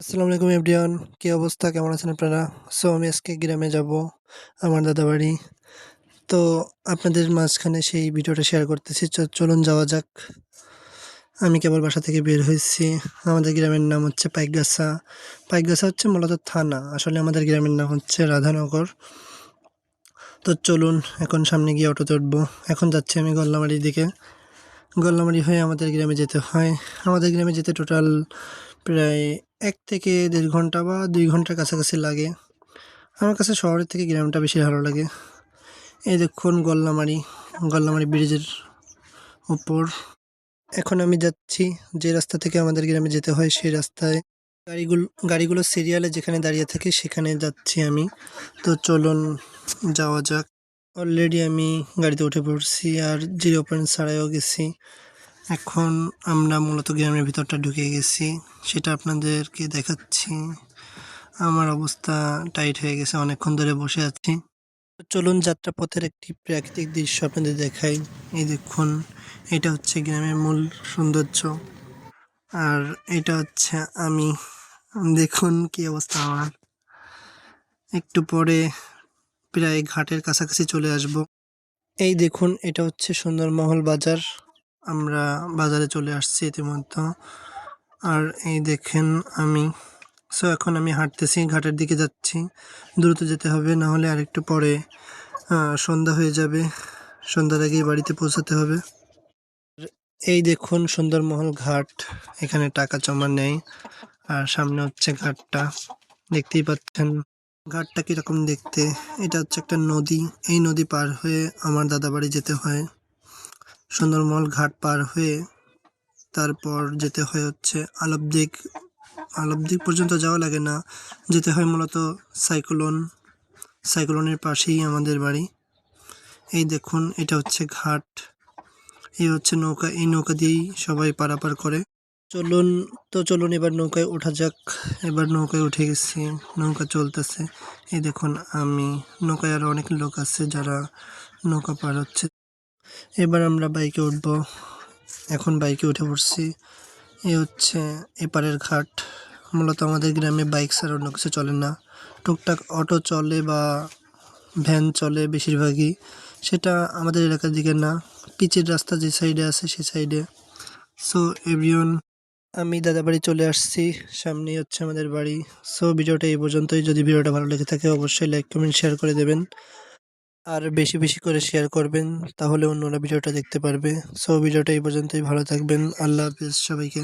আসসালামু আলাইকুম এভরিওয়ান। কি অবস্থা? কেমন আছেন আপনারা? আমি আজকে গ্রামে যাব আমার দাদাবাড়ি। তো আপনাদের মাঝখানে সেই ভিডিওটা শেয়ার করতেছি। চলুন যাওয়া যাক। আমি কেবল বাসা থেকে বের হয়েছি। আমাদের গ্রামের নাম হচ্ছে পাইকগাছা। পাইকগাছা হচ্ছে মূলত থানা। আসলে আমাদের গ্রামের নাম হচ্ছে রাধানগর। তো চলুন এখন সামনে গিয়ে অটোতে উঠবো। এখন যাচ্ছি আমি গল্লামারির দিকে। গল্লামারি হয়ে আমাদের গ্রামে যেতে হয়। আমাদের গ্রামে যেতে টোটাল প্রায় ১ থেকে ১.৫ ঘন্টা বা ২ ঘন্টার কাছাকাছি লাগে। আমার কাছে শহরের থেকে গ্রামটা বেশি ভালো লাগে। এই দেখুন গল্লামারি, গল্লামারি ব্রিজের উপর। এখন আমি যাচ্ছি যে রাস্তা থেকে আমাদের গ্রামে যেতে হয় সেই রাস্তায়। গাড়িগুলো সিরিয়ালে যেখানে দাঁড়িয়ে থাকে সেখানে যাচ্ছি আমি। তো চলুন যাওয়া যাক। অলরেডি আমি গাড়িতে উঠে পড়ছি আর 0 পয়েন্ট ছাড়াইও গেছি। এখন আমরা মূলত গ্রামের ভিতরটা ঢুকে গেছি। সেটা আপনাদেরকে দেখাচ্ছি। আমার অবস্থা টাইট হয়ে গেছে, অনেকক্ষণ ধরে বসে আছি। তো চলুন যাত্রাপথের একটি প্রাকৃতিক দৃশ্য আপনাদের দেখাই। এই দেখুন, এটা হচ্ছে গ্রামের মূল সৌন্দর্য। আর এটা হচ্ছে আমি। দেখুন কি অবস্থা আমার। একটু পরে প্রায় ঘাটের কাছাকাছি চলে আসব। এই দেখুন, এটা হচ্ছে সুন্দরমহল বাজার। আমরা বাজারে চলে আসছি ইতিমধ্যে। আর এই দেখেন আমি। এখন আমি হাঁটতেছি, ঘাটের দিকে যাচ্ছি। দ্রুত যেতে হবে, না হলে আরেকটু পরে সন্ধ্যা হয়ে যাবে। সন্ধ্যার আগেই বাড়িতে পৌঁছাতে হবে। এই দেখুন সুন্দরমহল ঘাট। এখানে টাকা জমা নেয়। আর সামনে হচ্ছে ঘাটটা, দেখতেই পাচ্ছেন। ঘাটটা কিরকম দেখতে। এটা হচ্ছে একটা নদী। এই নদী পার হয়ে আমার দাদাবাড়ি যেতে হয়। সুন্দরমহল ঘাট পার হয়ে তারপর যেতে হয় হচ্ছে আলবদিঘ। আলবদিঘ পর্যন্ত যাওয়া লাগে না, যেতে হয় মূলত সাইক্লোনের পাশেই আমাদের বাড়ি। এই দেখুন, এটা হচ্ছে ঘাট। এই হচ্ছে নৌকা। এই নৌকা দিয়েই সবাই পারাপার করে। চলুন এবার নৌকায় ওঠা যাক। এবার নৌকায় উঠে গেছি, নৌকা চলতেছে। এই দেখুন আমি, নৌকায় আরো অনেক লোক আছে যারা নৌকা পার হচ্ছে। এবার আমরা বাইকে উঠবো। এখন বাইকে উঠে পড়ছি। এই হচ্ছে এপারের ঘাট। মূলত আমাদের গ্রামে বাইক ছাড়া অন্য কিছু চলে না। টুকটাক অটো চলে বা ভ্যান চলে বেশিরভাগই। সেটা আমাদের এলাকার দিকে না, পিচের রাস্তা যে সাইডে আছে সে সাইডে। এভরিওয়ান, আমি দাদাবাড়ি চলে আসছি। সামনেই হচ্ছে আমাদের বাড়ি। ভিডিওটা এই পর্যন্তই। যদি ভিডিওটা ভালো লেগে থাকে অবশ্যই লাইক, কমেন্ট, শেয়ার করে দেবেন। আর বেশি বেশি করে শেয়ার করবেন, তাহলে অন্যরা ভিডিওটা দেখতে পারবে। ভিডিওটা এই পর্যন্তই। ভালো থাকবেন। আল্লাহ হাফেজ সবাইকে।